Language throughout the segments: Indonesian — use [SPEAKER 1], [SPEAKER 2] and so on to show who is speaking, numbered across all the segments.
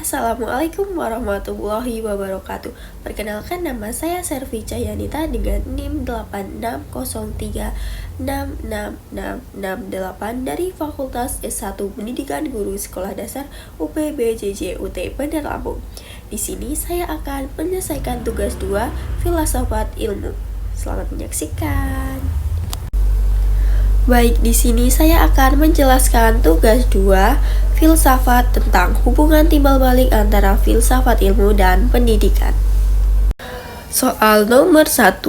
[SPEAKER 1] Assalamualaikum warahmatullahi wabarakatuh. Perkenalkan, nama saya Servi Cahyanita dengan NIM 8603666668 dari Fakultas S1 Pendidikan Guru Sekolah Dasar UPBJJ UT Bandar Lampung. Di sini saya akan menyelesaikan tugas 2 Filsafat Ilmu. Selamat menyaksikan. Baik, di sini saya akan menjelaskan tugas 2 filsafat tentang hubungan timbal balik antara filsafat ilmu dan pendidikan. Soal nomor 1,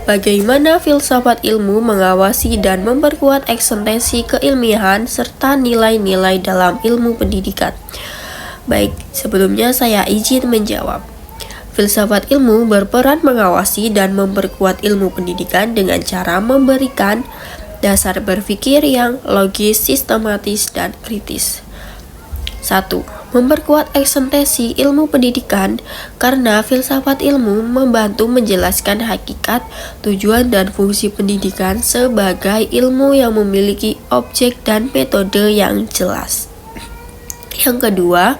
[SPEAKER 1] bagaimana filsafat ilmu mengawasi dan memperkuat eksistensi keilmiahan serta nilai-nilai dalam ilmu pendidikan. Baik, sebelumnya saya izin menjawab. Filsafat ilmu berperan mengawasi dan memperkuat ilmu pendidikan dengan cara memberikan dasar berpikir yang logis, sistematis, dan kritis. 1. Memperkuat eksistensi ilmu pendidikan karena filsafat ilmu membantu menjelaskan hakikat, tujuan, dan fungsi pendidikan sebagai ilmu yang memiliki objek dan metode yang jelas. Yang kedua,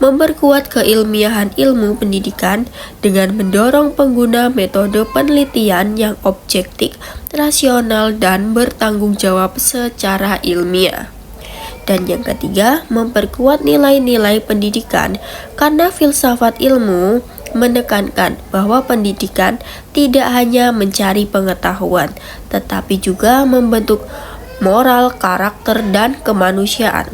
[SPEAKER 1] memperkuat keilmiahan ilmu pendidikan dengan mendorong pengguna metode penelitian yang objektif, rasional, dan bertanggung jawab secara ilmiah. Dan yang ketiga, memperkuat nilai-nilai pendidikan karena filsafat ilmu menekankan bahwa pendidikan tidak hanya mencari pengetahuan, tetapi juga membentuk moral, karakter, dan kemanusiaan.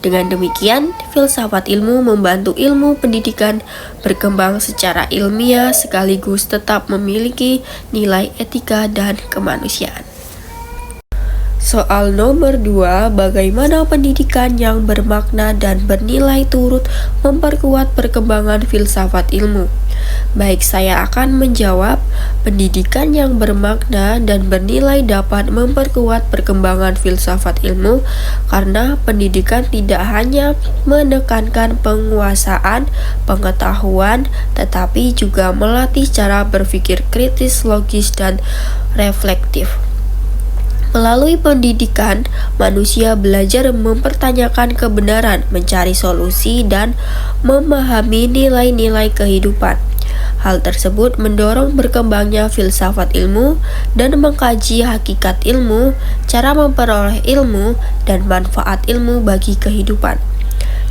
[SPEAKER 1] Dengan demikian, filsafat ilmu membantu ilmu pendidikan berkembang secara ilmiah sekaligus tetap memiliki nilai etika dan kemanusiaan. Soal nomor 2, bagaimana pendidikan yang bermakna dan bernilai turut memperkuat perkembangan filsafat ilmu? Baik, saya akan menjawab. Pendidikan yang bermakna dan bernilai dapat memperkuat perkembangan filsafat ilmu karena pendidikan tidak hanya menekankan penguasaan pengetahuan, tetapi juga melatih cara berpikir kritis, logis, dan reflektif. Melalui pendidikan, manusia belajar mempertanyakan kebenaran, mencari solusi, dan memahami nilai-nilai kehidupan. Hal tersebut mendorong berkembangnya filsafat ilmu dan mengkaji hakikat ilmu, cara memperoleh ilmu, dan manfaat ilmu bagi kehidupan.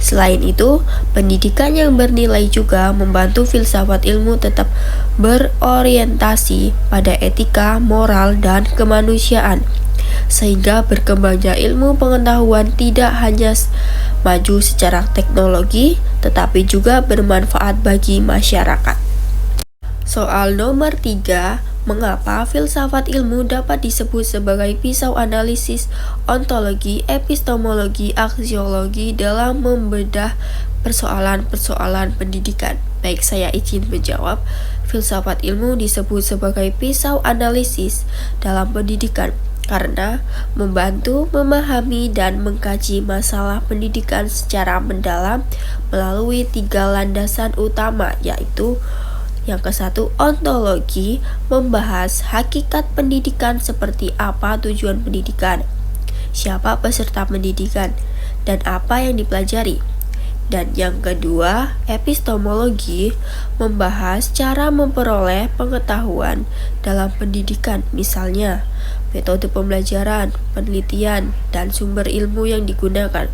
[SPEAKER 1] Selain itu, pendidikan yang bernilai juga membantu filsafat ilmu tetap berorientasi pada etika, moral, dan kemanusiaan, sehingga berkembangnya ilmu pengetahuan tidak hanya maju secara teknologi, tetapi juga bermanfaat bagi masyarakat. Soal nomor 3, mengapa filsafat ilmu dapat disebut sebagai pisau analisis ontologi, epistemologi, aksiologi dalam membedah persoalan-persoalan pendidikan? Baik, saya izin menjawab. Filsafat ilmu disebut sebagai pisau analisis dalam pendidikan karena membantu memahami dan mengkaji masalah pendidikan secara mendalam melalui 3 landasan utama, yaitu yang ke-1, ontologi, membahas hakikat pendidikan seperti apa tujuan pendidikan, siapa peserta pendidikan, dan apa yang dipelajari. Dan yang kedua, epistemologi, membahas cara memperoleh pengetahuan dalam pendidikan, misalnya metode pembelajaran, penelitian, dan sumber ilmu yang digunakan.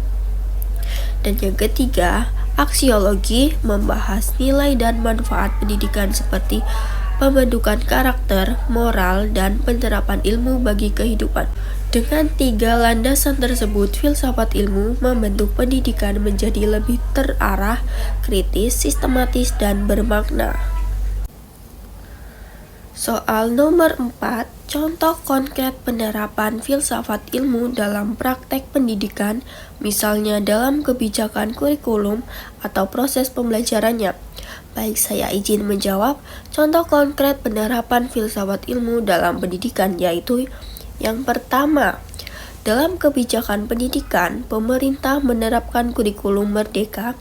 [SPEAKER 1] Dan yang ketiga, aksiologi, membahas nilai dan manfaat pendidikan seperti pembentukan karakter, moral, dan penerapan ilmu bagi kehidupan. Dengan 3 landasan tersebut, filsafat ilmu membentuk pendidikan menjadi lebih terarah, kritis, sistematis, dan bermakna. Soal nomor 4, contoh konkret penerapan filsafat ilmu dalam praktek pendidikan, misalnya dalam kebijakan kurikulum atau proses pembelajarannya. Baik, saya izin menjawab. Contoh konkret penerapan filsafat ilmu dalam pendidikan yaitu yang pertama, dalam kebijakan pendidikan, pemerintah menerapkan kurikulum merdeka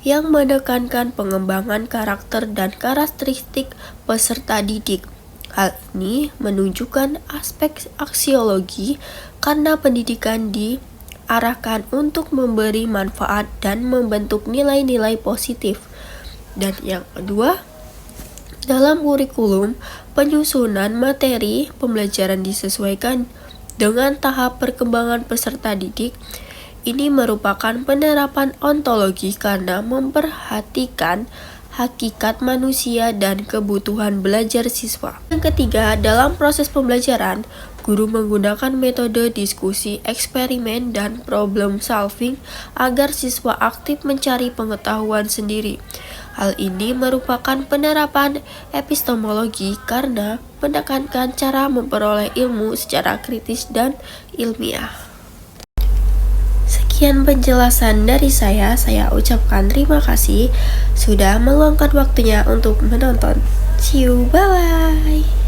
[SPEAKER 1] yang menekankan pengembangan karakter dan karakteristik peserta didik. Hal ini menunjukkan aspek aksiologi karena pendidikan di arahkan untuk memberi manfaat dan membentuk nilai-nilai positif. Dan yang kedua, dalam kurikulum, penyusunan materi pembelajaran disesuaikan dengan tahap perkembangan peserta didik. Ini merupakan penerapan ontologi karena memperhatikan hakikat manusia dan kebutuhan belajar siswa. Yang ketiga, dalam proses pembelajaran, guru menggunakan metode diskusi, eksperimen, dan problem solving agar siswa aktif mencari pengetahuan sendiri. Hal ini merupakan penerapan epistemologi karena menekankan cara memperoleh ilmu secara kritis dan ilmiah. Sekian penjelasan dari saya ucapkan terima kasih sudah meluangkan waktunya untuk menonton. See you, bye-bye.